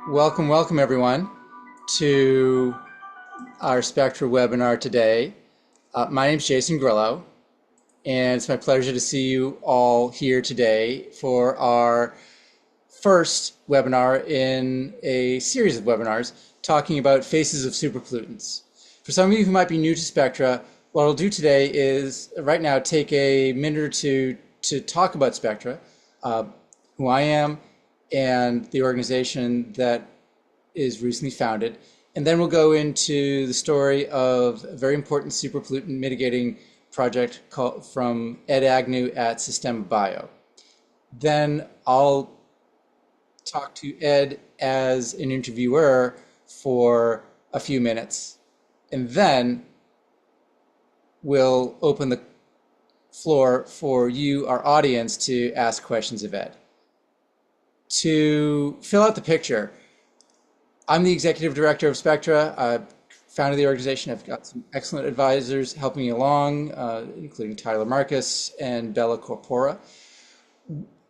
Welcome, welcome everyone to our Spectra webinar today. My name is Jason Grillo, and it's my pleasure to see you all here today for our first webinar in a series of webinars talking about faces of superpollutants. For some of you who might be new to Spectra, what I'll do today is right now take a minute or two to talk about Spectra, who I am, and the organization that is recently founded. And then we'll go into the story of a very important superpollutant mitigating project from Ed Agnew at Sistema.bio. Then I'll talk to Ed as an interviewer for a few minutes. And then we'll open the floor for you, our audience, to ask questions of Ed. To fill out the picture, I'm the executive director of Spectra. I founded the organization. I've got some excellent advisors helping me along, including Tyler Marcus and Bella Corpora.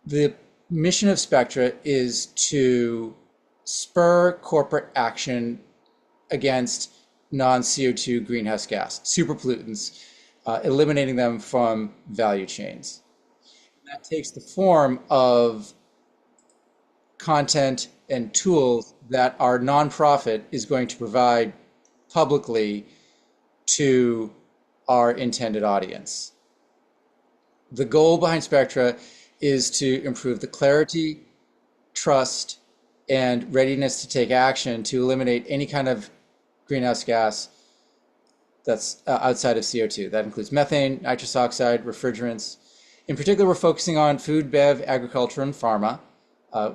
The mission of Spectra is to spur corporate action against non-CO2 greenhouse gas, superpollutants, eliminating them from value chains. That takes the form of content and tools that our nonprofit is going to provide publicly to our intended audience. The goal behind Spectra is to improve the clarity, trust, and readiness to take action to eliminate any kind of greenhouse gas that's outside of CO2. That includes methane, nitrous oxide, refrigerants. In particular, we're focusing on food, bev, agriculture, and pharma,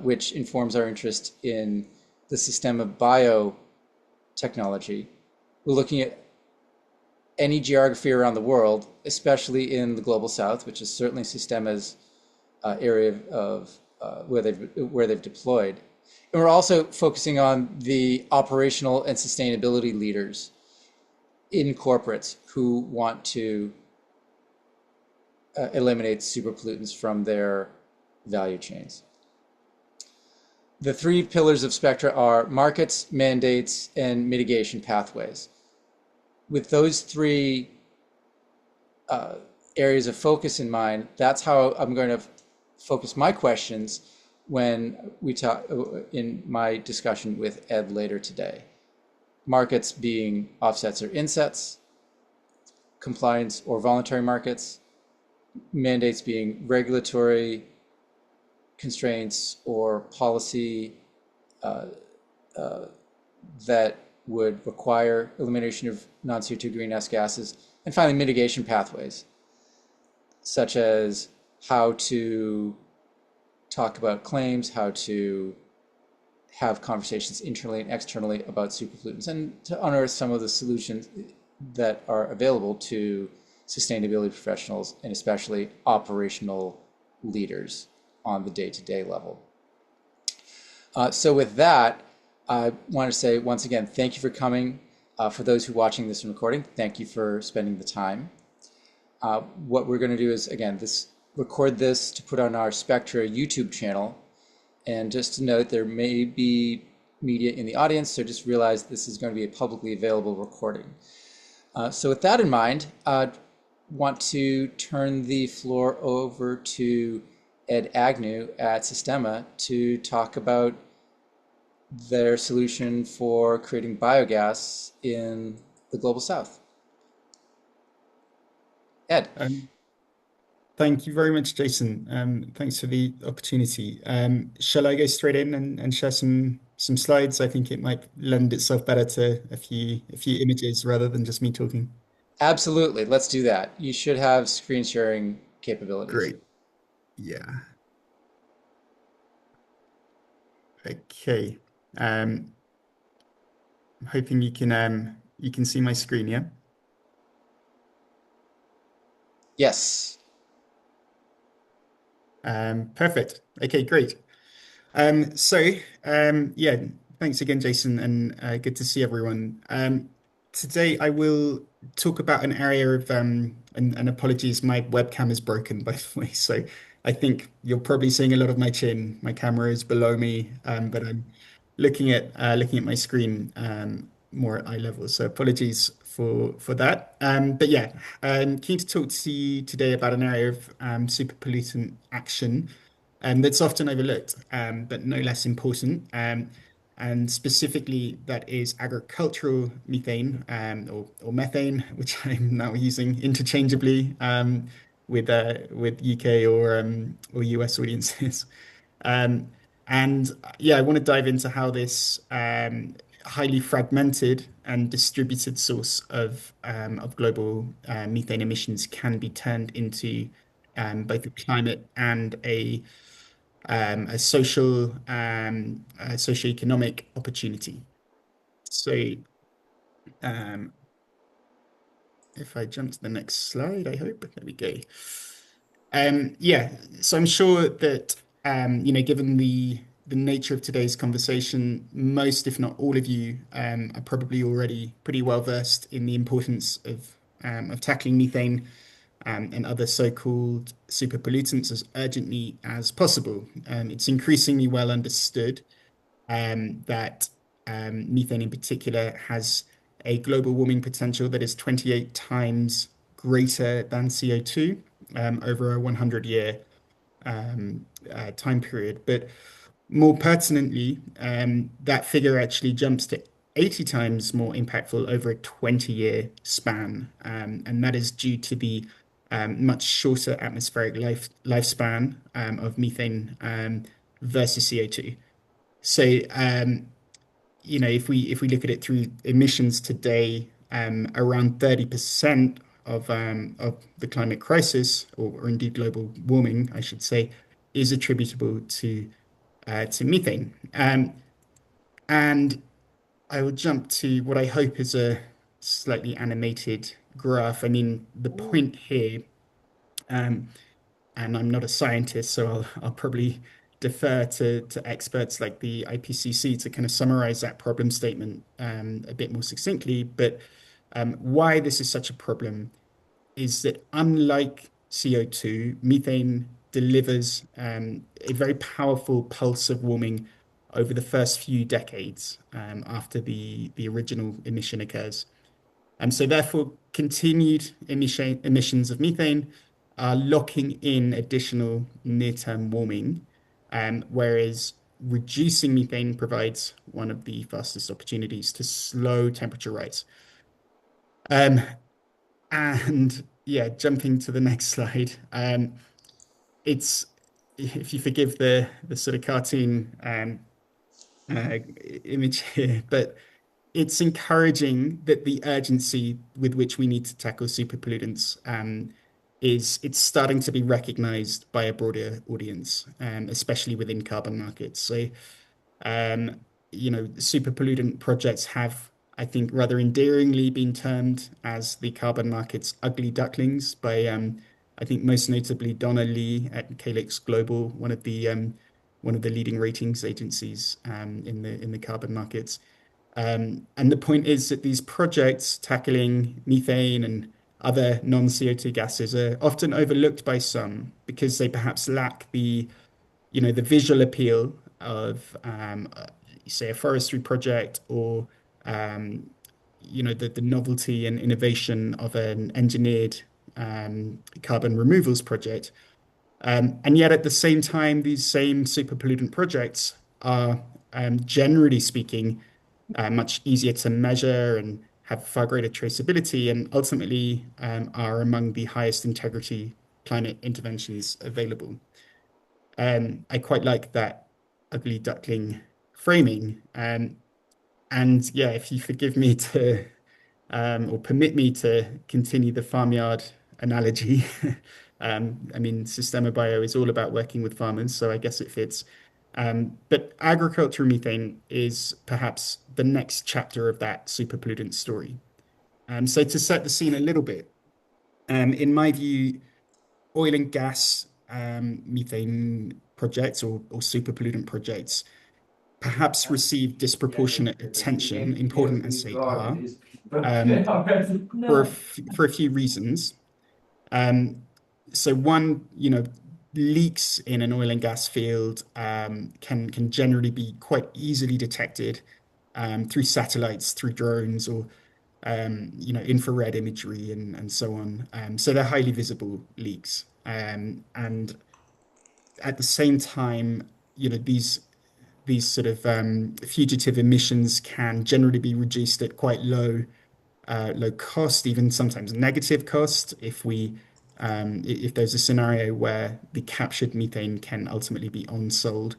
which informs our interest in the Sistema.bio technology. We're looking at any geography around the world, especially in the global south, which is certainly Sistema's area of where they've deployed. And we're also focusing on the operational and sustainability leaders in corporates who want to eliminate superpollutants from their value chains. The three pillars of Spectra are markets, mandates, and mitigation pathways. With those three areas of focus in mind, that's how I'm going to focus my questions when we talk in my discussion with Ed later today. Markets being offsets or insets, compliance or voluntary markets, mandates being regulatory constraints or policy that would require elimination of non-CO2 greenhouse gases, and finally mitigation pathways, such as how to talk about claims, how to have conversations internally and externally about superpollutants, and to unearth some of the solutions that are available to sustainability professionals and especially operational leaders on the day-to-day level. So with that, I want to say once again, thank you for coming. For those who are watching this recording, thank you for spending the time. What we're going to do is, again, record this to put on our Spectra YouTube channel. And just to note, there may be media in the audience, so just realize this is going to be a publicly available recording. So with that in mind, I want to turn the floor over to Ed Agnew at Sistema to talk about their solution for creating biogas in the global south. Ed. Thank you very much, Jason. Thanks for the opportunity. Shall I go straight in and share some slides? I think it might lend itself better to a few images rather than just me talking. Absolutely. Let's do that. You should have screen sharing capabilities. Great. Yeah. Okay. I'm hoping you can see my screen, yeah? Yes. Perfect. Okay, great. Yeah, thanks again, Jason, and good to see everyone. Today I will talk about an area of and apologies, my webcam is broken by the way, so I think you're probably seeing a lot of my chin. My camera is below me, but looking at my screen more at eye level. So apologies for that. But yeah, keen to talk to you today about an area of super pollutant action that's often overlooked, but no less important. And specifically, that is agricultural methane or methane, which I'm now using interchangeably with UK or US audiences. Um, and yeah, I want to dive into how this highly fragmented and distributed source of global methane emissions can be turned into both a climate and a social a socioeconomic opportunity. So um, if I jump to the next slide, I hope there we go. Yeah, so I'm sure that given the nature of today's conversation, most, if not all of you, are probably already pretty well versed in the importance of tackling methane and other so-called superpollutants as urgently as possible. It's increasingly well understood that methane in particular has a global warming potential that is 28 times greater than CO2 over a 100-year time period. But more pertinently, that figure actually jumps to 80 times more impactful over a 20-year span. And that is due to the much shorter atmospheric lifespan of methane versus CO2. So, if we look at it through emissions today, around 30% of the climate crisis, or indeed global warming, I should say, is attributable to methane. And I will jump to what I hope is a slightly animated graph. I mean, the point here, um, and I'm not a scientist, so I'll probably defer to experts like the IPCC to kind of summarize that problem statement a bit more succinctly. But why this is such a problem is that unlike CO2, methane delivers a very powerful pulse of warming over the first few decades after the original emission occurs. And so therefore, continued emissions of methane are locking in additional near-term warming, whereas reducing methane provides one of the fastest opportunities to slow temperature rise. Um, and yeah, jumping to the next slide, it's if you forgive the sort of cartoon uh, image here, but it's encouraging that the urgency with which we need to tackle superpollutants is it's starting to be recognized by a broader audience, especially within carbon markets. So um, super pollutant projects have, I think, rather endearingly been termed as the carbon market's ugly ducklings by, I think, most notably Donna Lee at Calyx Global, one of the leading ratings agencies in the carbon markets. And the point is that these projects tackling methane and other non-CO2 gases are often overlooked by some because they perhaps lack the visual appeal of, say, a forestry project or, um, the novelty and innovation of an engineered carbon removals project. And yet, at the same time, these same super pollutant projects are, generally speaking, much easier to measure and have far greater traceability, and ultimately are among the highest integrity climate interventions available. I quite like that ugly duckling framing. And yeah, if you forgive me to, or permit me to continue the farmyard analogy, I mean, Sistema.bio is all about working with farmers, so I guess it fits. But agricultural methane is perhaps the next chapter of that super pollutant story. So to set the scene a little bit, in my view, oil and gas methane projects or super pollutant projects perhaps receive disproportionate attention, important as they are, um, for a few reasons. Um, so one, leaks in an oil and gas field can generally be quite easily detected through satellites, through drones, or infrared imagery and so on. So they're highly visible leaks. And at the same time, these sort of fugitive emissions can generally be reduced at quite low cost, even sometimes negative cost, if there's a scenario where the captured methane can ultimately be on-sold.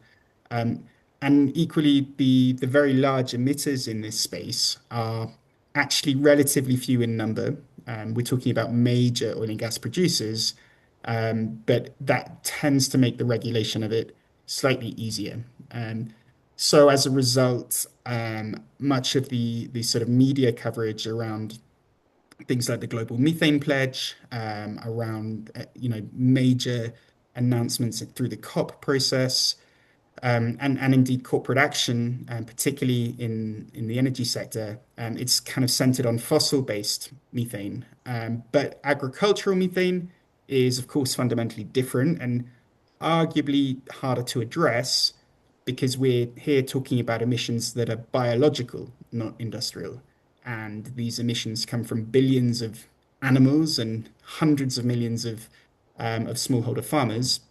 Um, and equally, the very large emitters in this space are actually relatively few in number. We're talking about major oil and gas producers, but that tends to make the regulation of it slightly easier. So as a result, much of the sort of media coverage around things like the Global Methane Pledge, around major announcements through the COP process, and indeed corporate action, particularly in the energy sector, it's kind of centered on fossil-based methane. But agricultural methane is, of course, fundamentally different and arguably harder to address because we're here talking about emissions that are biological, not industrial. And these emissions come from billions of animals and hundreds of millions of smallholder farmers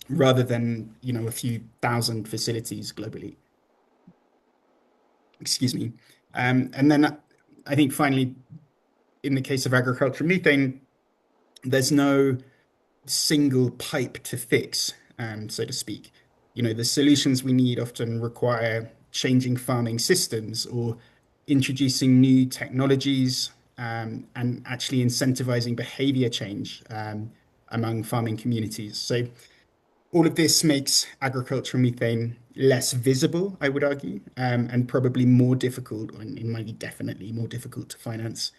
rather than, a few thousand facilities globally. Excuse me. And then I think finally, in the case of agricultural methane, there's no single pipe to fix, so to speak. The solutions we need often require changing farming systems or introducing new technologies, and actually incentivizing behavior change among farming communities. So all of this makes agricultural methane less visible, I would argue, and probably more difficult, and it might be definitely more difficult to finance,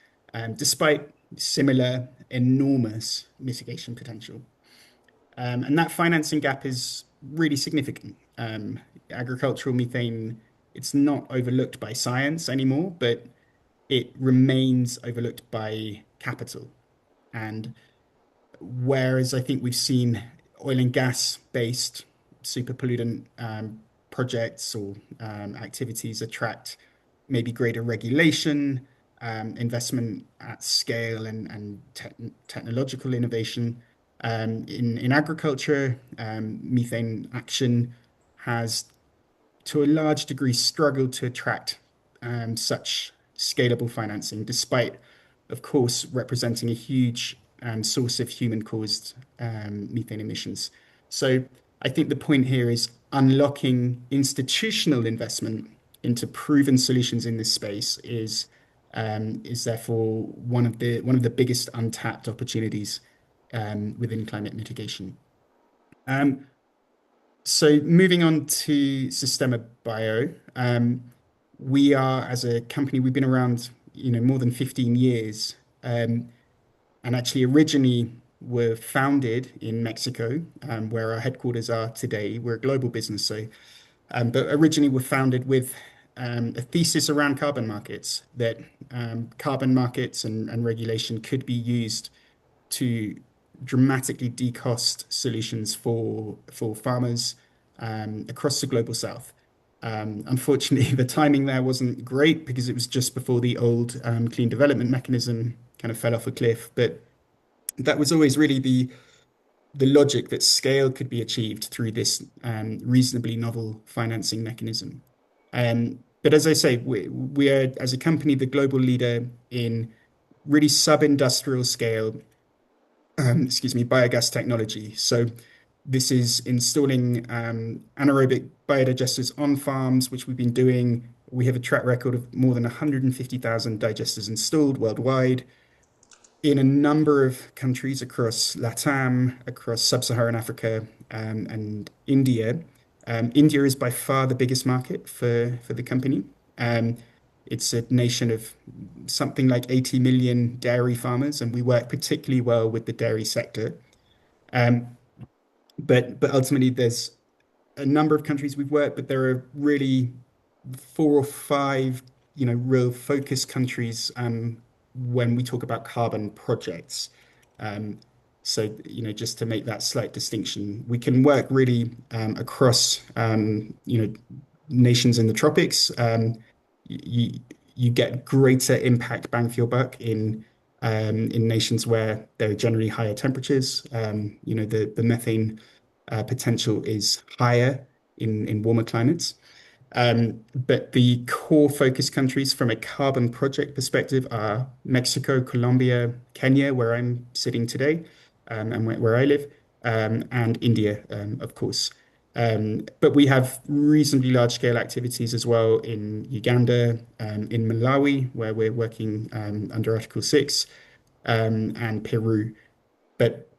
despite similar enormous mitigation potential. And that financing gap is really significant. Agricultural methane, it's not overlooked by science anymore, but it remains overlooked by capital. And whereas I think we've seen oil and gas based superpollutant projects or activities attract maybe greater regulation, investment at scale, and technological innovation. In agriculture, methane action has to a large degree struggled to attract such scalable financing, despite, of course, representing a huge source of human-caused methane emissions. So I think the point here is unlocking institutional investment into proven solutions in this space is therefore one of the biggest untapped opportunities within climate mitigation. Um, so moving on to Sistema.bio, we are, as a company, we've been around, more than 15 years, and actually originally were founded in Mexico, where our headquarters are today. We're a global business, but originally were founded with a thesis around carbon markets, that carbon markets and regulation could be used to dramatically decost solutions for farmers across the global south. Unfortunately, the timing there wasn't great because it was just before the old clean development mechanism kind of fell off a cliff. But that was always really the logic that scale could be achieved through this reasonably novel financing mechanism. But as I say, we are, as a company, the global leader in really sub-industrial scale, biogas technology. So this is installing anaerobic biodigesters on farms, which we've been doing. We have a track record of more than 150,000 digesters installed worldwide in a number of countries across LATAM, across sub-Saharan Africa, and India. India is by far the biggest market for the company. Um, it's a nation of something like 80 million dairy farmers, and we work particularly well with the dairy sector. Um, but ultimately, there's a number of countries we've worked, but there are really four or five, real focus countries when we talk about carbon projects. Um, So, just to make that slight distinction, we can work really across, nations in the tropics. You you get greater impact bang for your buck in nations where there are generally higher temperatures. The methane potential is higher in warmer climates. But the core focus countries from a carbon project perspective are Mexico, Colombia, Kenya, where I'm sitting today, and where I live, and India, of course. But we have reasonably large scale activities as well in Uganda, in Malawi, where we're working under Article 6, and Peru. But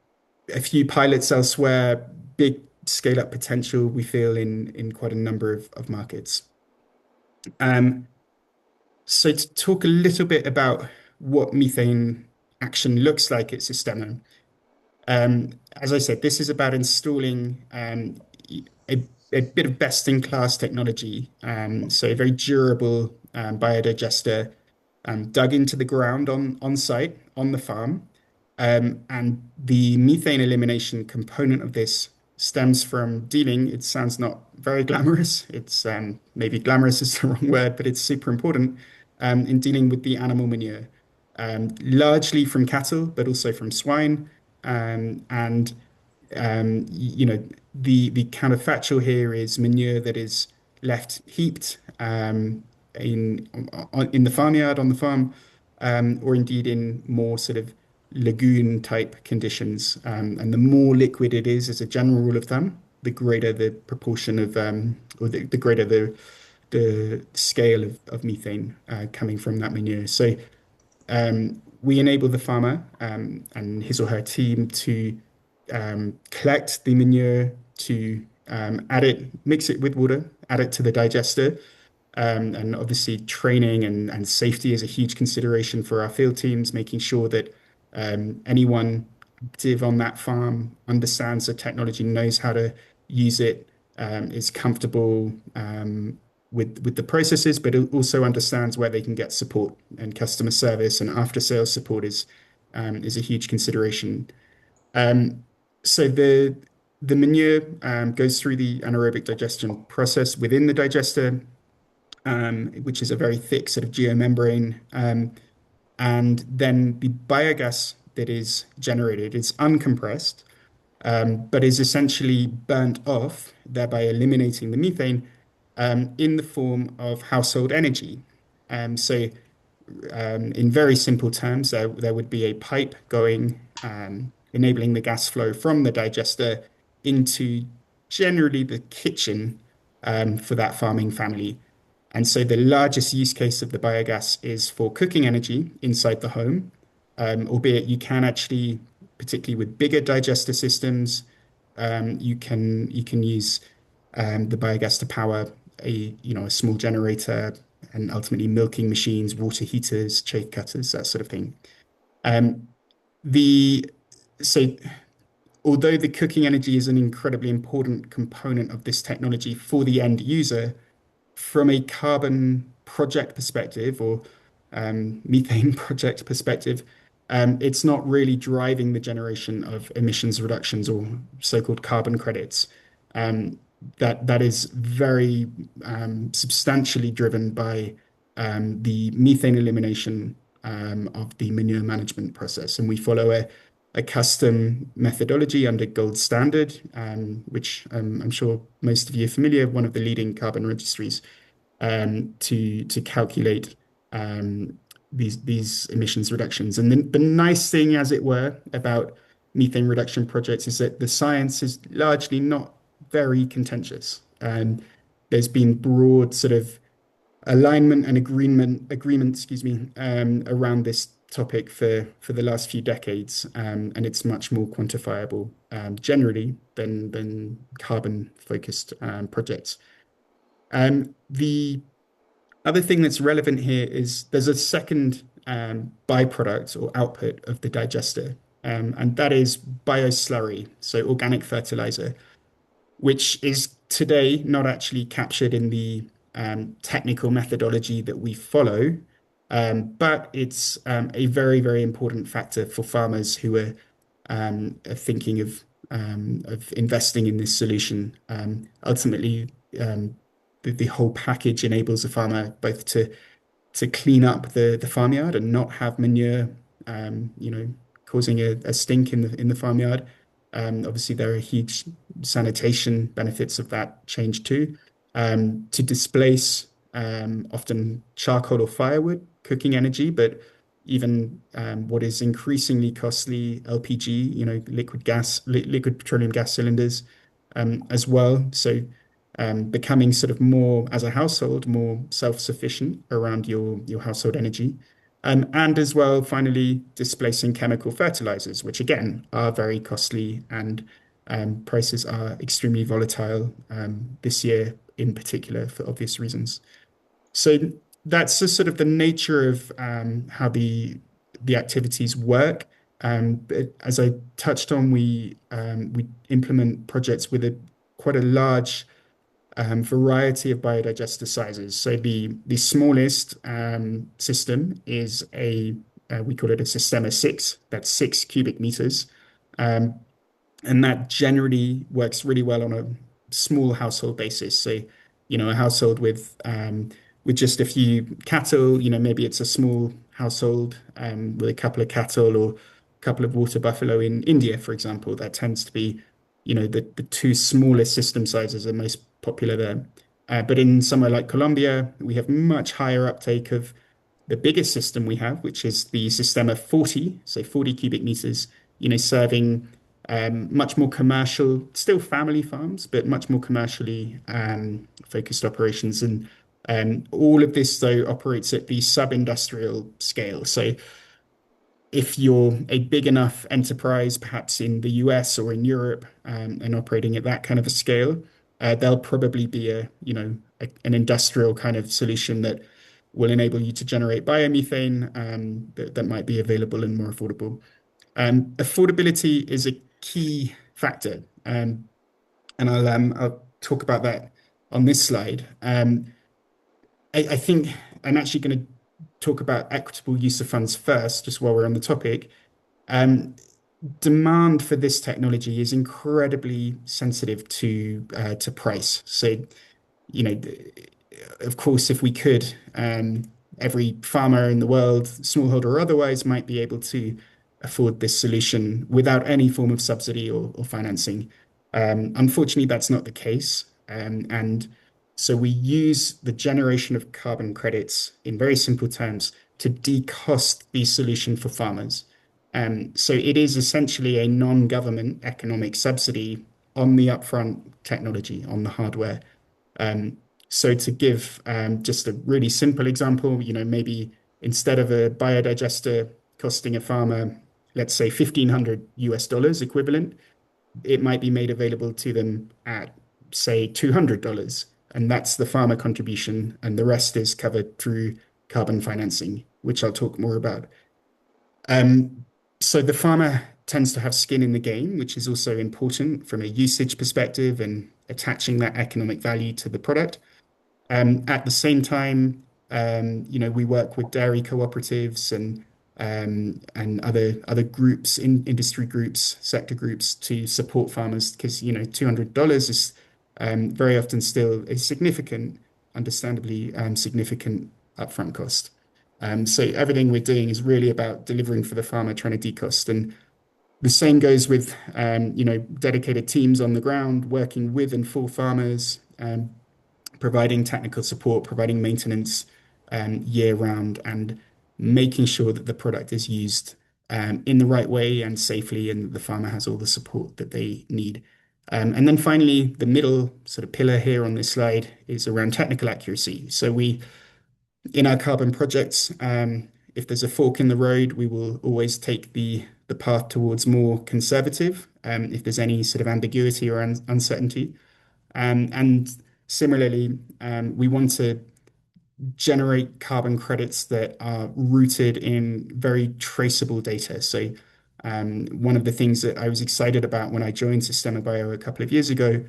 a few pilots elsewhere, big scale up potential we feel in quite a number of markets. Um, so to talk a little bit about what methane action looks like at Sistema. As I said, this is about installing a, a bit of best-in-class technology, so a very durable biodigester dug into the ground on site on the farm. And the methane elimination component of this stems from dealing, it sounds not very glamorous. It's maybe glamorous is the wrong word, but it's super important in dealing with the animal manure, largely from cattle, but also from swine. And the counterfactual here is manure that is left heaped in the farmyard on the farm, or indeed in more sort of lagoon type conditions. And the more liquid it is, as a general rule of thumb, the greater the proportion of, or the greater the scale of methane coming from that manure. So we enable the farmer and his or her team to collect the manure, to add it, mix it with water, add it to the digester. And obviously, training and safety is a huge consideration for our field teams, making sure that anyone active on that farm understands the technology, knows how to use it, is comfortable with the processes, but also understands where they can get support, and customer service and after sales support is a huge consideration. Um, so the manure goes through the anaerobic digestion process within the digester, which is a very thick sort of geomembrane. And then the biogas that is generated is uncompressed, but is essentially burnt off, thereby eliminating the methane in the form of household energy. So in very simple terms, there would be a pipe going, enabling the gas flow from the digester into generally the kitchen for that farming family. And so the largest use case of the biogas is for cooking energy inside the home, albeit you can actually, particularly with bigger digester systems, you can use the biogas to power a small generator and ultimately milking machines, water heaters, chafe cutters, that sort of thing. Um, the so although the cooking energy is an incredibly important component of this technology for the end user, from a carbon project perspective or methane project perspective, it's not really driving the generation of emissions reductions or so-called carbon credits. Um, that is very substantially driven by the methane elimination of the manure management process. And we follow a custom methodology under gold standard, which I'm sure most of you are familiar, one of the leading carbon registries, to calculate these emissions reductions. And the nice thing, as it were, about methane reduction projects is that the science is largely not very contentious. There's been broad sort of alignment and agreement, excuse me, around this topic for the last few decades, and it's much more quantifiable generally than carbon focused projects. The other thing that's relevant here is there's a second byproduct or output of the digester, and that is bioslurry, so organic fertilizer, which is today not actually captured in the technical methodology that we follow, but it's a very, very important factor for farmers who are are thinking of investing in this solution. Ultimately, the whole package enables a farmer both to clean up the farmyard and not have manure, you know, causing a stink in the farmyard. Obviously, there are huge sanitation benefits of that change too. To displace often charcoal or firewood cooking energy, but even what is increasingly costly LPG, you know, liquid petroleum gas cylinders, as well. So becoming sort of more, as a household, more self-sufficient around your household energy. And as well, finally, displacing chemical fertilizers, which again are very costly and prices are extremely volatile this year in particular for obvious reasons. So that's just sort of the nature of how the activities work. But as I touched on, we implement projects with a quite a large variety of biodigester sizes. So the smallest system is we call it a Sistema 6. That's 6 cubic meters. Um, and that generally works really well on a small household basis. So, you know, a household with just a few cattle, you know, maybe it's a small household with a couple of cattle or a couple of water buffalo in India, for example. That tends to be, you know, the two smallest system sizes are most popular there. But in somewhere like Colombia, we have much higher uptake of the biggest system we have, which is the Sistema 40, so 40 cubic meters, you know, serving much more commercial, still family farms, but much more commercially focused operations. And all of this, though, operates at the sub-industrial scale. So if you're a big enough enterprise, perhaps in the US or in Europe, and operating at that kind of a scale, there'll probably be an industrial kind of solution that will enable you to generate biomethane that might be available and more affordable. Affordability is a key factor, and I'll talk about that on this slide. I think I'm actually going to talk about equitable use of funds first, just while we're on the topic. Um, Demand for this technology is incredibly sensitive to price. So, you know, of course, if we could, every farmer in the world, smallholder or otherwise, might be able to afford this solution without any form of subsidy or financing. Unfortunately, that's not the case. And so we use the generation of carbon credits in very simple terms to decost the solution for farmers. So it is essentially a non-government economic subsidy on the upfront technology, on the hardware. Um, so to give just a really simple example, you know, maybe instead of a biodigester costing a farmer, let's say $1,500 equivalent, it might be made available to them at, say, $200. And that's the farmer contribution. And the rest is covered through carbon financing, which I'll talk more about. Um, so the farmer tends to have skin in the game, which is also important from a usage perspective and attaching that economic value to the product. At the same time, you know, we work with dairy cooperatives and other groups, industry groups, sector groups to support farmers because, you know, $200 is very often still a significant, understandably significant upfront cost. So everything we're doing is really about delivering for the farmer, trying to decost. And the same goes with, you know, dedicated teams on the ground working with and for farmers, providing technical support, providing maintenance year round, and making sure that the product is used in the right way and safely, and the farmer has all the support that they need. And then finally, the middle sort of pillar here on this slide is around technical accuracy. So in our carbon projects, if there's a fork in the road, we will always take the path towards more conservative, if there's any sort of ambiguity or uncertainty. And similarly, we want to generate carbon credits that are rooted in very traceable data. So one of the things that I was excited about when I joined Sistema.bio a couple of years ago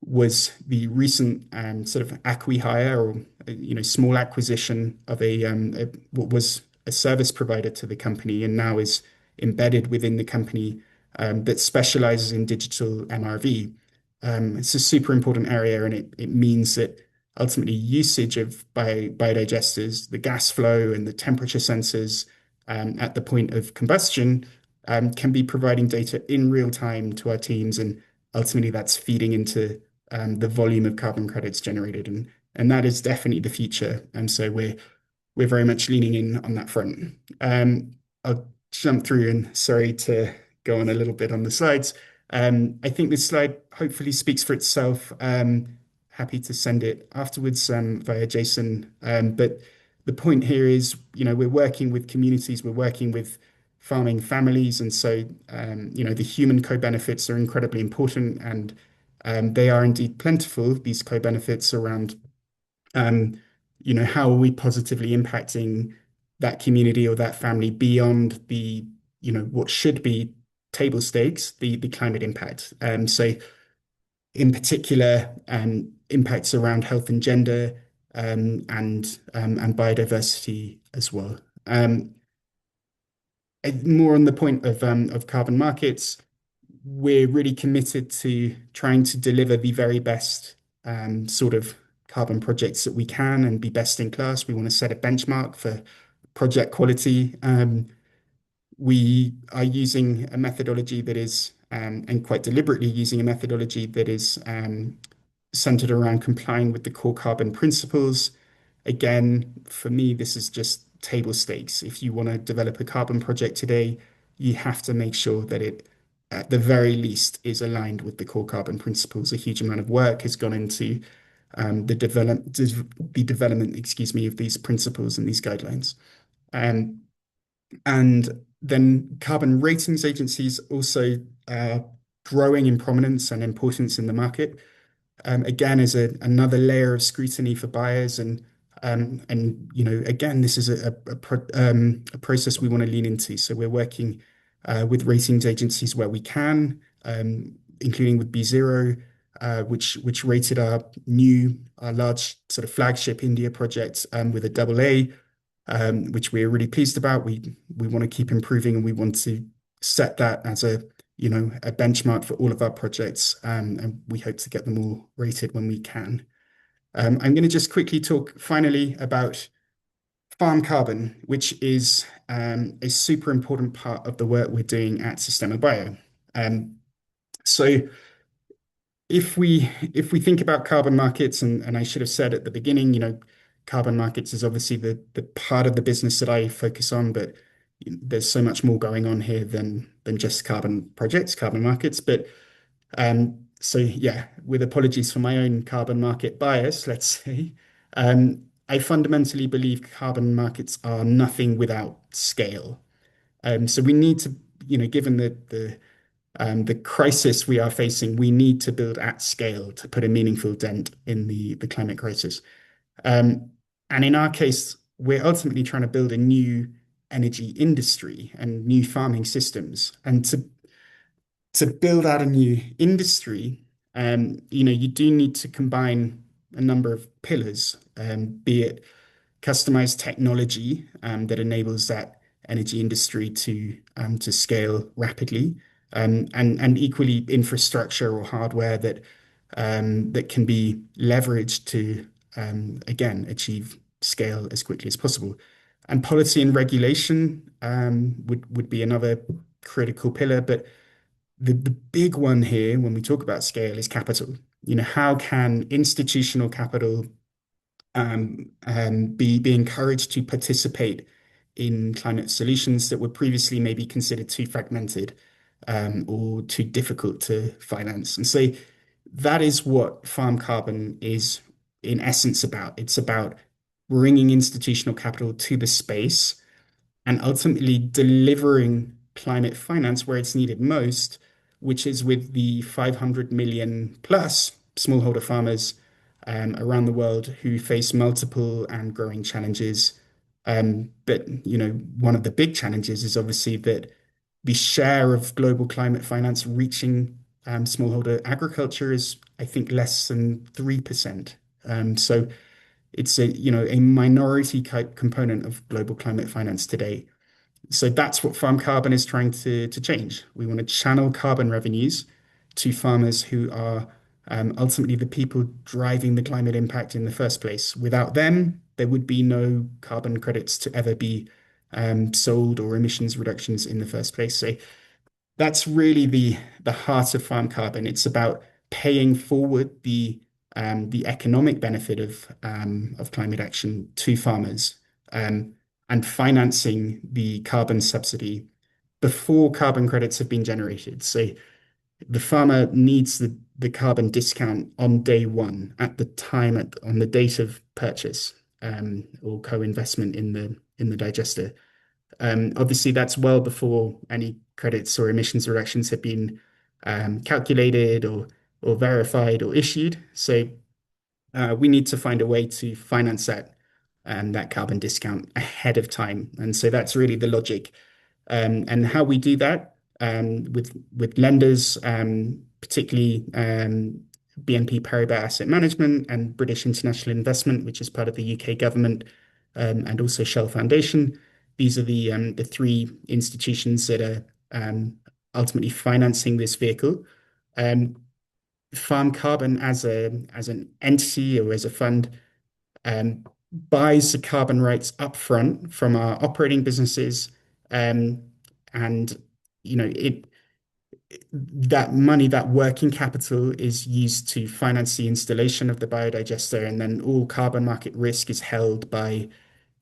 was the recent sort of acqui-hire or you know small acquisition of what was a service provider to the company and now is embedded within the company that specializes in digital MRV. It's a super important area, and it means that ultimately usage of biodigesters, the gas flow and the temperature sensors at the point of combustion can be providing data in real time to our teams, and ultimately that's feeding into the volume of carbon credits generated, and that is definitely the future. And so we're very much leaning in on that front. I'll jump through and sorry to go on a little bit on the slides. I think this slide hopefully speaks for itself. Happy to send it afterwards via Jason. But the point here is, we're working with communities, we're working with farming families, and so the human co-benefits are incredibly important, and they are indeed plentiful. These co-benefits around um, how are we positively impacting that community or that family beyond what should be table stakes, the climate impact. So in particular, impacts around health and gender, and biodiversity as well. More on the point of carbon markets, we're really committed to trying to deliver the very best sort of carbon projects that we can and be best in class. We want to set a benchmark for project quality. We are using a methodology that is, and quite deliberately using a methodology that is centered around complying with the core carbon principles. Again, for me, this is just table stakes. If you want to develop a carbon project today, you have to make sure that it, at the very least, is aligned with the core carbon principles. A huge amount of work has gone into the development, excuse me, of these principles and these guidelines. Um, and then carbon ratings agencies also growing in prominence and importance in the market. Again, is another layer of scrutiny for buyers, and again, this is a process we want to lean into. So we're working with ratings agencies where we can, including with B0, which rated our large sort of flagship India project with a double A, which we're really pleased about. We want to keep improving, and we want to set that as a benchmark for all of our projects, and we hope to get them all rated when we can. I'm going to just quickly talk finally about farm carbon, which is a super important part of the work we're doing at Sistema.bio. So if we think about carbon markets, and I should have said at the beginning, carbon markets is obviously the part of the business that I focus on, but there's so much more going on here than just carbon projects, carbon markets. But so yeah, with apologies for my own carbon market bias, let's say, I fundamentally believe carbon markets are nothing without scale. So we need to, given the crisis we are facing, we need to build at scale to put a meaningful dent in the climate crisis. Um, and in our case, we're ultimately trying to build a new energy industry and new farming systems. And to build out a new industry, you do need to combine a number of pillars, be it customized technology that enables that energy industry to scale rapidly, and equally infrastructure or hardware that can be leveraged to again achieve scale as quickly as possible. And policy and regulation would be another critical pillar, but the big one here when we talk about scale is capital. How can institutional capital be encouraged to participate in climate solutions that were previously maybe considered too fragmented, or too difficult to finance? And so that is what farm carbon is in essence about. It's about bringing institutional capital to the space and ultimately delivering climate finance where it's needed most, which is with the 500 million plus smallholder farmers around the world who face multiple and growing challenges. But one of the big challenges is obviously that the share of global climate finance reaching smallholder agriculture is, I think, less than 3%. So it's a minority component of global climate finance today. So that's what farm carbon is trying to change. We want to channel carbon revenues to farmers who are ultimately the people driving the climate impact in the first place. Without them, there would be no carbon credits to ever be sold or emissions reductions in the first place. So that's really the heart of farm carbon. It's about paying forward the economic benefit of climate action to farmers, um, and financing the carbon subsidy before carbon credits have been generated. So the farmer needs the carbon discount on day one at the time on the date of purchase, or co-investment in the digester. Obviously, that's well before any credits or emissions reductions have been calculated or verified or issued. So we need to find a way to finance that carbon discount ahead of time. And so that's really the logic. And how we do that with lenders, particularly BNP Paribas Asset Management and British International Investment, which is part of the UK government, and also Shell Foundation. These are the three institutions that are ultimately financing this vehicle. Um, Farm Carbon as an entity or as a fund buys the carbon rights upfront from our operating businesses, um, and it that money, that working capital, is used to finance the installation of the biodigester, and then all carbon market risk is held by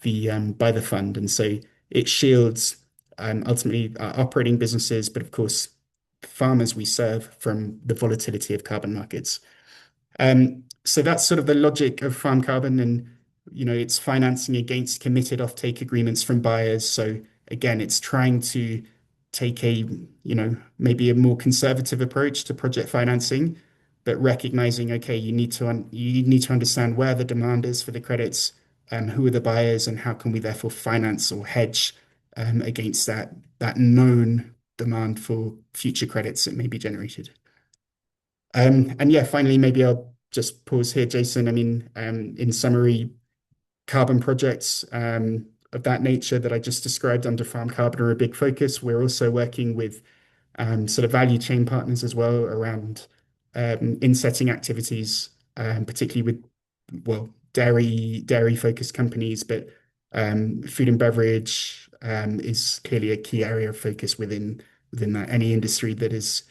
the fund, and so it shields ultimately our operating businesses, but of course farmers we serve from the volatility of carbon markets. So that's sort of the logic of farm carbon, and it's financing against committed offtake agreements from buyers. So again, it's trying to take maybe a more conservative approach to project financing, but recognizing, okay, you need to understand where the demand is for the credits, who are the buyers, and how can we therefore finance or hedge against that known demand for future credits that may be generated. And yeah, finally, maybe I'll just pause here, Jason. I mean, in summary, carbon projects of that nature that I just described under Farm Carbon are a big focus. We're also working with sort of value chain partners as well around insetting activities, particularly with, well, dairy focused companies, but food and beverage is clearly a key area of focus within that. Any industry that is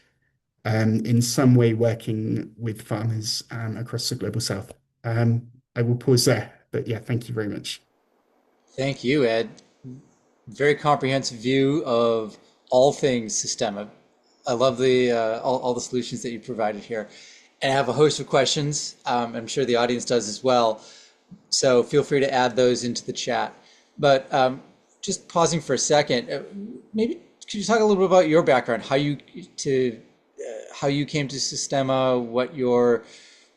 in some way working with farmers across the global south. I will pause there, but yeah, thank you very much. Thank you, Ed. Very comprehensive view of all things Sistema. I love the all the solutions that you provided here. And I have a host of questions. I'm sure the audience does as well. So feel free to add those into the chat. But just pausing for a second, maybe could you talk a little bit about your background, how you came to Sistema, what your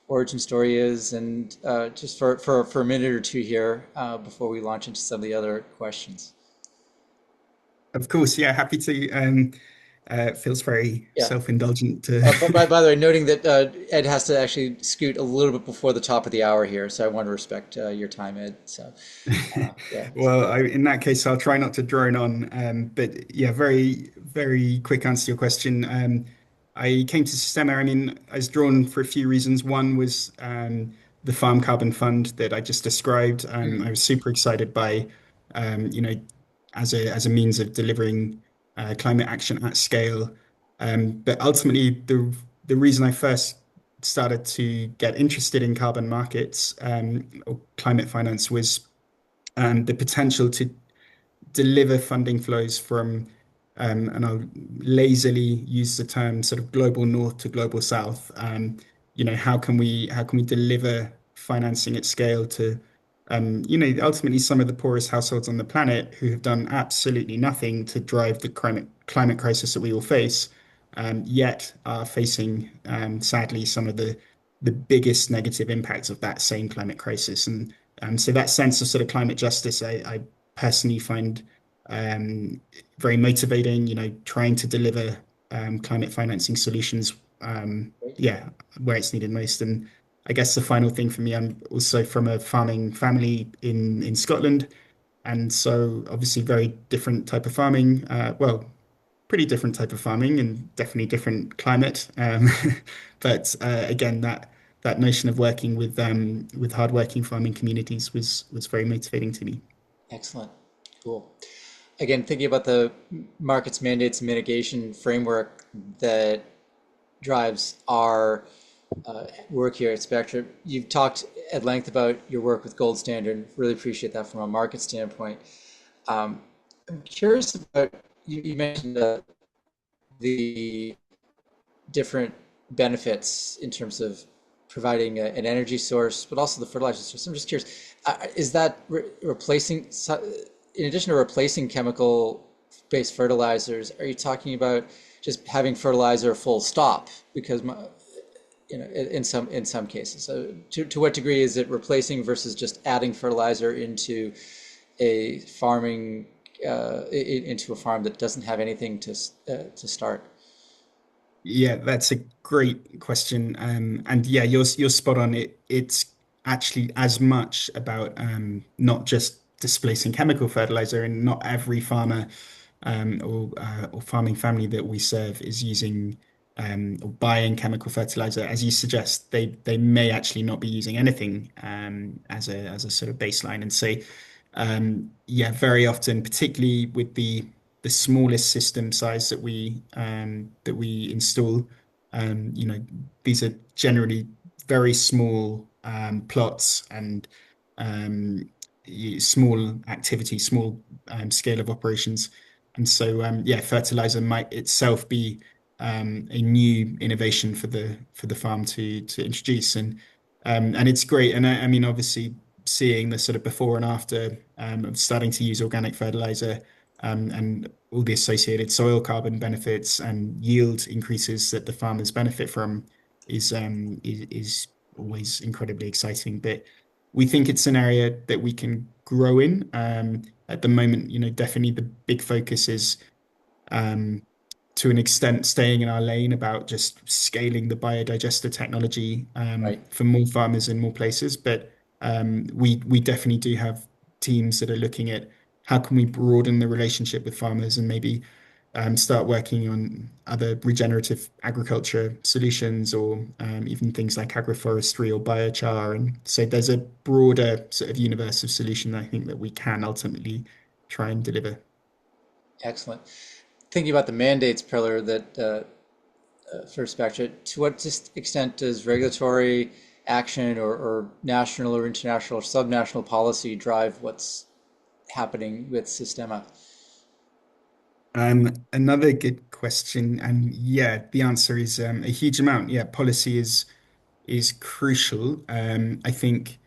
origin story is, and just for a minute or two here before we launch into some of the other questions. Of course, yeah, happy to. It feels very Yeah. self-indulgent to. But by the way, noting that Ed has to actually scoot a little bit before the top of the hour here, so I want to respect your time, Ed. So yeah. Well, in that case, I'll try not to drone on. But yeah, very, very quick answer to your question. I came to Sistema. I mean, I was drawn for a few reasons. One was the Farm Carbon Fund that I just described. I was super excited by, you know, as a means of delivering climate action at scale. But ultimately, the reason I first started to get interested in carbon markets or climate finance was the potential to deliver funding flows from, and I'll lazily use the term sort of global north to global south. How can we deliver financing at scale to, ultimately some of the poorest households on the planet who have done absolutely nothing to drive the climate crisis that we all face, yet are facing, sadly, some of the biggest negative impacts of that same climate crisis. And so that sense of sort of climate justice, I personally find very motivating, trying to deliver climate financing solutions, yeah, where it's needed most. And I guess the final thing for me, I'm also from a farming family in Scotland. And so obviously very different type of farming. Well, pretty different type of farming and definitely different climate. But again, that notion of working with hardworking farming communities was very motivating to me. Excellent. Cool. Again, thinking about the markets, mandates, and mitigation framework that drives our work here at Spectra. You've talked at length about your work with Gold Standard. Really appreciate that from a market standpoint. I'm curious about you mentioned the different benefits in terms of providing an energy source, but also the fertilizer source. I'm just curious, is that replacing, in addition to replacing chemical-based fertilizers, are you talking about just having fertilizer full stop? Because in some cases, so to what degree is it replacing versus just adding fertilizer into a farming into a farm that doesn't have anything to start? Yeah, that's a great question. And yeah, you're spot on. It's actually as much about not just displacing chemical fertilizer, and not every farmer or farming family that we serve is using or buying chemical fertilizer. As you suggest, they may actually not be using anything as a sort of baseline. And so yeah, very often, particularly with the smallest system size that we install, you know, these are generally very small plots and um, small activity, small scale of operations. And so, yeah, fertilizer might itself be a new innovation for the farm to introduce, and it's great. And I mean, obviously, seeing the sort of before and after of starting to use organic fertilizer and all the associated soil carbon benefits and yield increases that the farmers benefit from is always incredibly exciting. But we think it's an area that we can grow in. At the moment, you know, definitely the big focus is um, to an extent staying in our lane about just scaling the biodigester technology Right. for more farmers in more places. But we definitely do have teams that are looking at how can we broaden the relationship with farmers and maybe start working on other regenerative agriculture solutions or even things like agroforestry or biochar. And so there's a broader sort of universe of solution I think that we can ultimately try and deliver. Excellent. Thinking about the mandates pillar that for Spectra, to what extent does regulatory action or national or international or subnational policy drive what's happening with Sistema? Another good question, and yeah, the answer is a huge amount. Yeah, policy is crucial. I think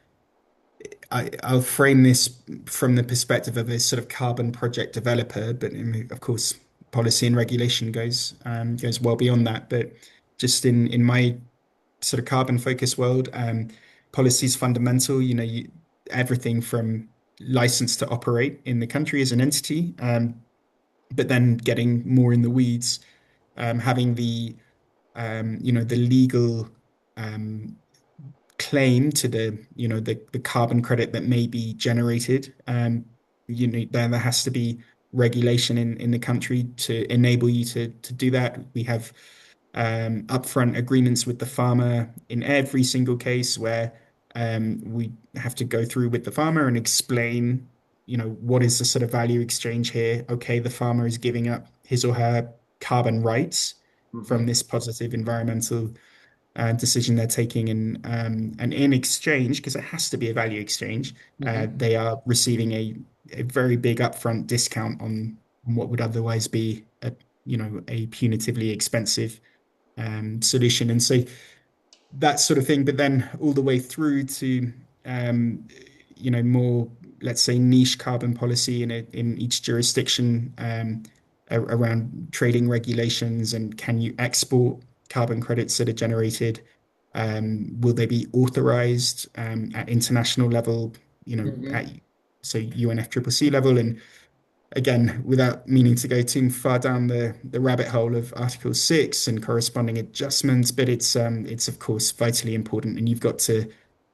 I'll frame this from the perspective of a sort of carbon project developer, but of course, policy and regulation goes well beyond that. But just in my sort of carbon focused world, policy is fundamental. You know, everything from license to operate in the country as an entity, but then getting more in the weeds, having you know, the legal um, claim to the carbon credit that may be generated. You know, there has to be regulation in the country to enable you to do that. We have upfront agreements with the farmer in every single case where we have to go through with the farmer and explain, you know, what is the sort of value exchange here? Okay, the farmer is giving up his or her carbon rights Hmm. from this positive environmental decision they're taking, and in exchange, because it has to be a value exchange, Hmm. they are receiving a very big upfront discount on what would otherwise be a you know a punitively expensive solution. And so that sort of thing, but then all the way through to um, you know, more, let's say, niche carbon policy in each jurisdiction, around trading regulations and can you export carbon credits that are generated? Will they be authorized at international level? You know, Hmm. at so UNFCCC level, and again, without meaning to go too far down the rabbit hole of Article 6 and corresponding adjustments, but it's of course vitally important, and you've got to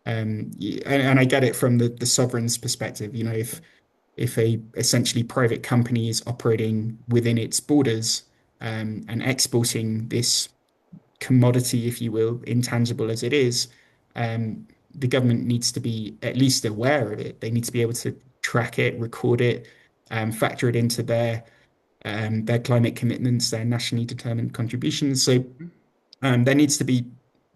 and I get it from the sovereign's perspective. You know, if a essentially private company is operating within its borders and exporting this commodity, if you will, intangible as it is, the government needs to be at least aware of it. They need to be able to track it, record it, factor it into their climate commitments, their nationally determined contributions. So there needs to be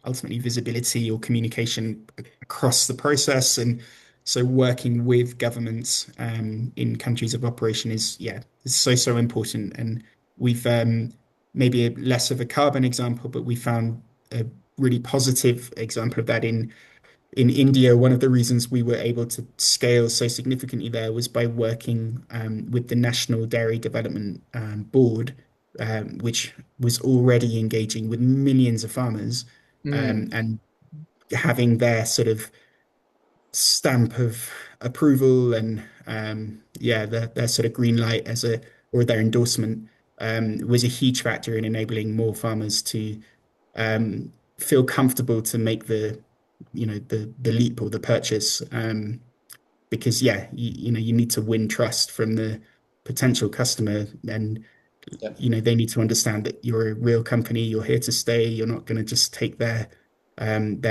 ultimately visibility or communication across the process. And so working with governments in countries of operation is, yeah, is so, so important. And we've maybe less of a carbon example, but we found a really positive example of that in India. One of the reasons we were able to scale so significantly there was by working with the National Dairy Development Board, which was already engaging with millions of farmers Mm, and having their sort of stamp of approval and yeah, their sort of green light as a or their endorsement was a huge factor in enabling more farmers to feel comfortable to make the leap or the purchase because yeah you need to win trust from the potential customer and yep, they need to understand that you're a real company, you're here to stay, you're not going to just take their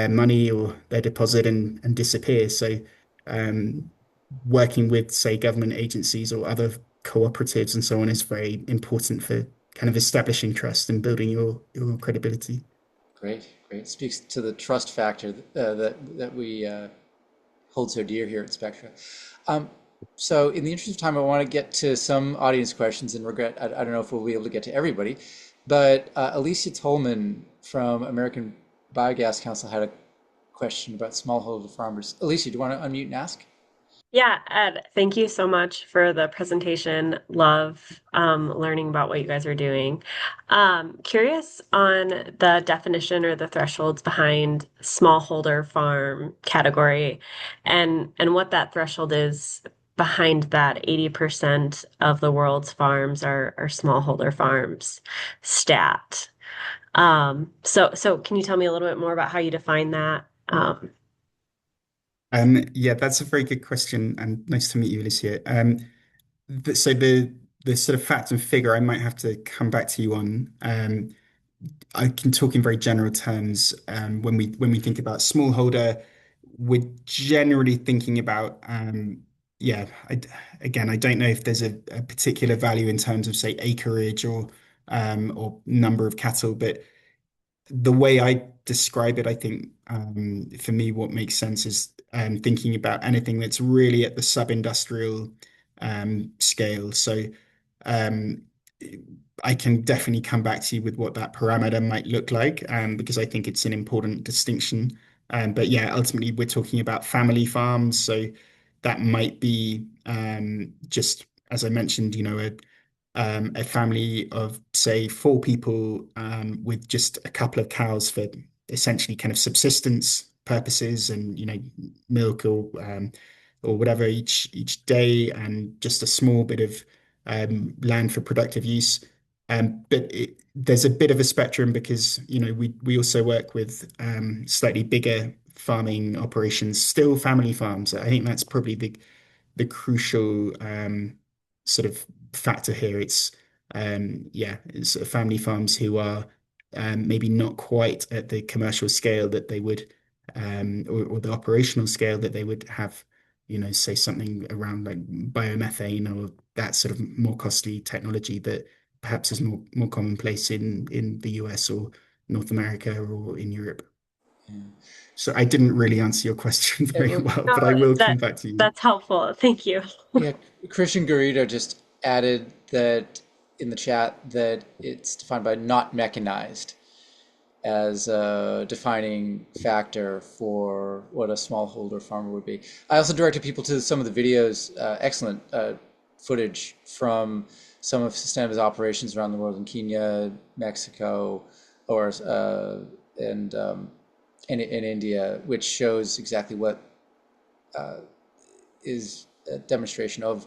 money or their deposit and disappear. So um working with say government agencies or other cooperatives and so on is very important for kind of establishing trust and building your credibility. great, great. Speaks to the trust factor that we hold so dear here at Spectra. Um, so, in the interest of time, I want to get to some audience questions, and regret I don't know if we'll be able to get to everybody, but Alicia Tolman from American Biogas Council had a question about smallholder farmers. Alicia, do you want to unmute and ask? Yeah, Ed, thank you so much for the presentation. Love learning about what you guys are doing. Curious on the definition or the thresholds behind smallholder farm category and what that threshold is behind that 80% of the world's farms are smallholder farms stat. So can you tell me a little bit more about how you define that? Yeah, that's a very good question, and nice to meet you, Alicia. So the sort of fact and figure I might have to come back to you on. I can talk in very general terms. When we think about smallholder, we're generally thinking about yeah. Again, I don't know if there's a particular value in terms of say acreage or number of cattle, but the way I describe it, I think for me, what makes sense is thinking about anything that's really at the sub-industrial scale. So um, I can definitely come back to you with what that parameter might look like because I think it's an important distinction. But yeah, ultimately, we're talking about family farms. So that might be just, as I mentioned, a family of, say, four people with just a couple of cows for essentially kind of subsistence purposes and, milk or whatever each day and just a small bit of land for productive use. But there's a bit of a spectrum because, we also work with slightly bigger farming operations, still family farms. I think that's probably the crucial sort of factor here. It's family farms who are maybe not quite at the commercial scale that they would or the operational scale that they would have, say something around like biomethane or that sort of more costly technology that perhaps is more commonplace in the US or North America or in Europe. Yeah. So I didn't really answer your question very Well, well, but I No, will come that back to you. that's helpful. Thank you. yeah, Christian Garrido just added that in the chat that it's defined by not mechanized as a defining factor for what a smallholder farmer would be. I also directed people to some of the videos, excellent footage from some of Sistema's operations around the world in Kenya, Mexico, or in India, which shows exactly what is a demonstration of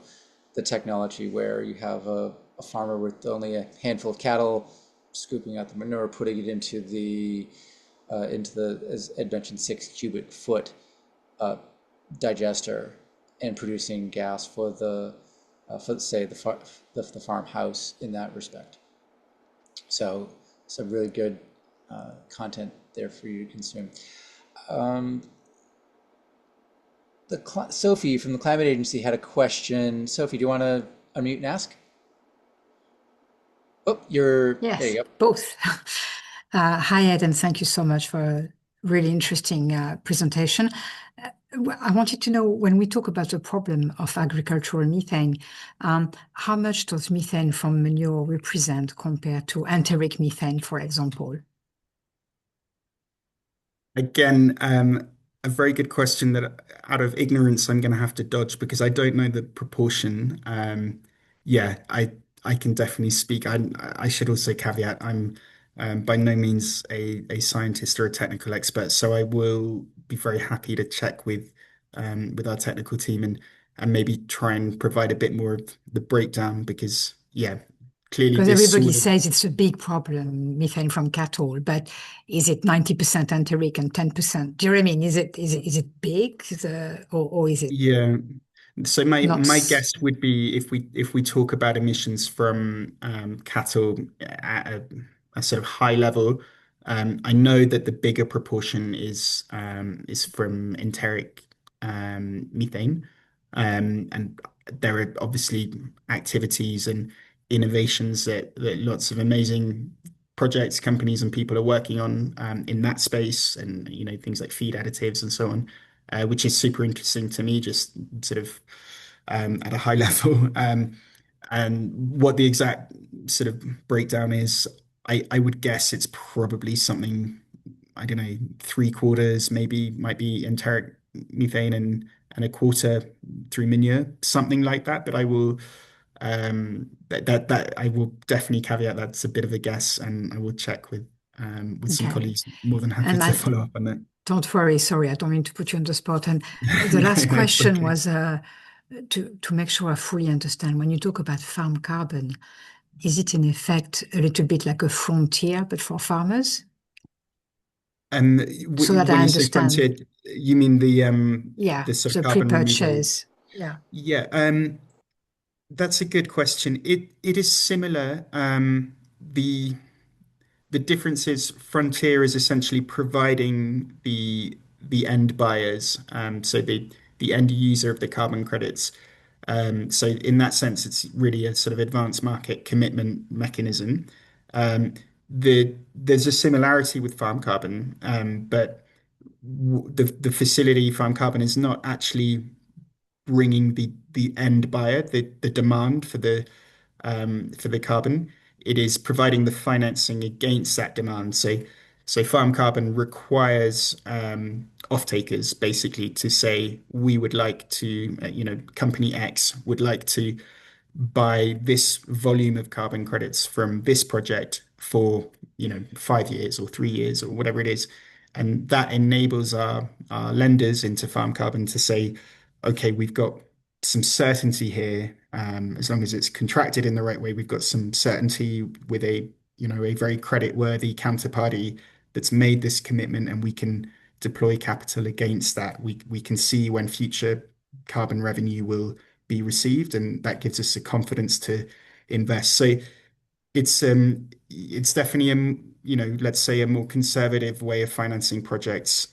the technology where you have a farmer with only a handful of cattle scooping out the manure, putting it into the, as Ed mentioned, 6 cubic foot digester, and producing gas for for say the farmhouse in that respect. So some really good content there for you to consume. Um, Sophie from the Climate Agency had a question. Sophie, do you want to unmute and ask? Oh, there Yes, you go. both. Hi, Ed, and thank you so much for a really interesting presentation. I wanted to know, when we talk about the problem of agricultural methane, how much does methane from manure represent compared to enteric methane, for example? Again, a very good question that out of ignorance I'm going to have to dodge because I don't know the proportion. Yeah, I can definitely speak. I should also caveat I'm by no means a scientist or a technical expert, so I will be very happy to check with our technical team and maybe try and provide a bit more of the breakdown because yeah, clearly Because this everybody sort of says it's a big problem, methane from cattle, but is it 90% enteric and 10%? Do you know what I mean? Is it big, or is it yeah. So not? my guess would be if we talk about emissions from cattle at a sort of high level, I know that the bigger proportion is from enteric methane, and there are obviously activities and innovations that lots of amazing projects, companies, and people are working on in that space, and things like feed additives and so on, which is super interesting to me, just sort of at a high level. And what the exact sort of breakdown is, I would guess it's probably something, I don't know, three quarters maybe might be enteric methane and a quarter through manure, something like that. But I will that I will definitely caveat that's a bit of a guess, and I will check with some Okay. colleagues. More than happy And to follow up on that. don't worry, sorry, I don't mean to put you on the spot. And the No, last it's question okay. was to make sure I fully understand. When you talk about farm carbon, is it in effect a little bit like a frontier, but for farmers? So that I When you say understand. frontier, you mean Yeah, the sort of the carbon removal? pre-purchase. Yeah. Yeah, that's a good question. It is similar. The difference is Frontier is essentially providing the end buyers, so the end user of the carbon credits. So in that sense, it's really a sort of advanced market commitment mechanism. Um, there's a similarity with farm carbon, but the facility farm carbon is not actually bringing the end buyer the demand for the carbon. It is providing the financing against that demand. So farm carbon requires off-takers basically to say we would like to, company X would like to buy this volume of carbon credits from this project for 5 years or 3 years or whatever it is. And that enables our lenders into farm carbon to say, okay, we've got some certainty here. As long as it's contracted in the right way, we've got some certainty with a very credit-worthy counterparty that's made this commitment, and we can deploy capital against that. We can see when future carbon revenue will be received, and that gives us the confidence to invest. So it's definitely let's say a more conservative way of financing projects,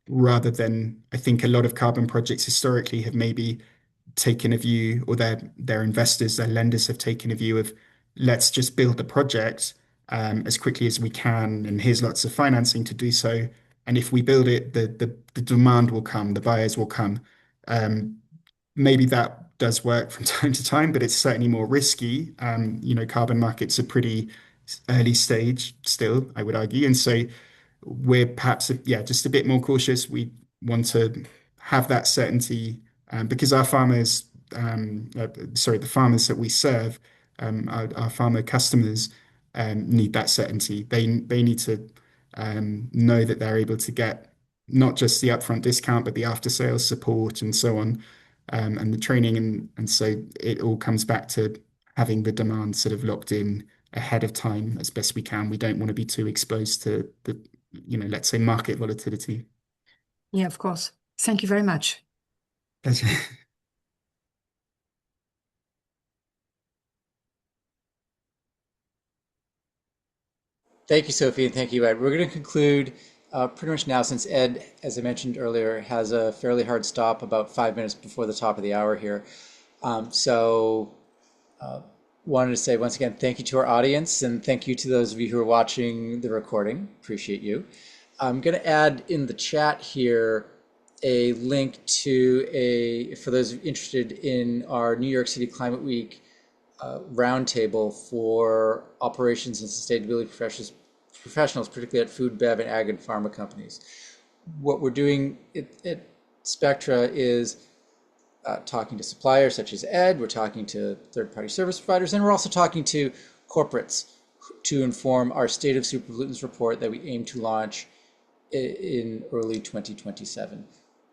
rather than I think a lot of carbon projects historically have maybe taken a view, or their investors, their lenders have taken a view of let's just build the project as quickly as we can, and here's lots of financing to do so. And if we build it, the demand will come, the buyers will come. Um, Maybe that does work from time to time, but it's certainly more risky. Carbon markets are pretty early stage still, I would argue. And so we're perhaps, yeah, just a bit more cautious. We want to have that certainty because our farmers, sorry, the farmers that we serve, our farmer customers need that certainty. They need to know that they're able to get not just the upfront discount, but the after sales support and so on, and the training. And so it all comes back to having the demand sort of locked in ahead of time as best we can. We don't want to be too exposed to let's say market volatility. Yeah, of course. Thank you very much. Pleasure. Thank you, Sophie, and thank you, Ed. We're going to conclude pretty much now, since Ed, as I mentioned earlier, has a fairly hard stop about 5 minutes before the top of the hour here. Wanted to say once again, thank you to our audience, and thank you to those of you who are watching the recording. Appreciate you. I'm going to add in the chat here a link to for those interested in our New York City Climate Week roundtable for operations and sustainability professionals, particularly at food, bev, and ag and pharma companies. What we're doing at Spectra is talking to suppliers such as Ed, we're talking to third-party service providers, and we're also talking to corporates to inform our State of Superpollutants report that we aim to launch in early 2027.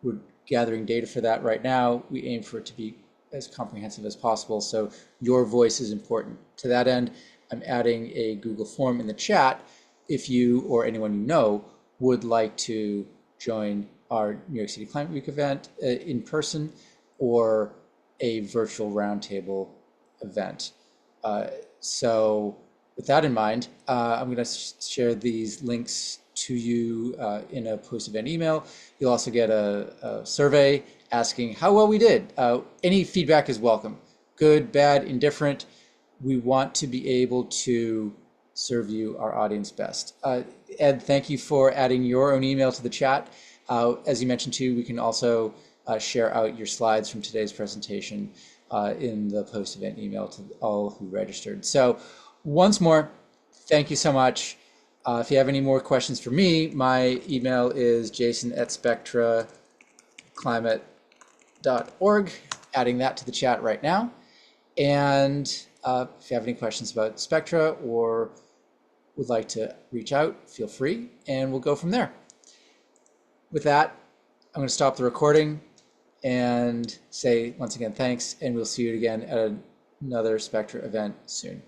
We're gathering data for that right now. We aim for it to be as comprehensive as possible, so your voice is important. To that end, I'm adding a Google form in the chat if you or anyone you know would like to join our New York City Climate Week event in person or a virtual roundtable event. So with that in mind, I'm going to share these links to you in a post-event email. You'll also get a survey asking how well we did. Any feedback is welcome, good, bad, indifferent. We want to be able to serve you, our audience, best. Ed, thank you for adding your own email to the chat. As you mentioned too, we can also share out your slides from today's presentation in the post-event email to all who registered. So once more, thank you so much. If you have any more questions for me, my email is jason@spectraclimate.org, adding that to the chat right now. And if you have any questions about Spectra or would like to reach out, feel free, and we'll go from there. With that, I'm going to stop the recording and say once again thanks, and we'll see you again at another Spectra event soon.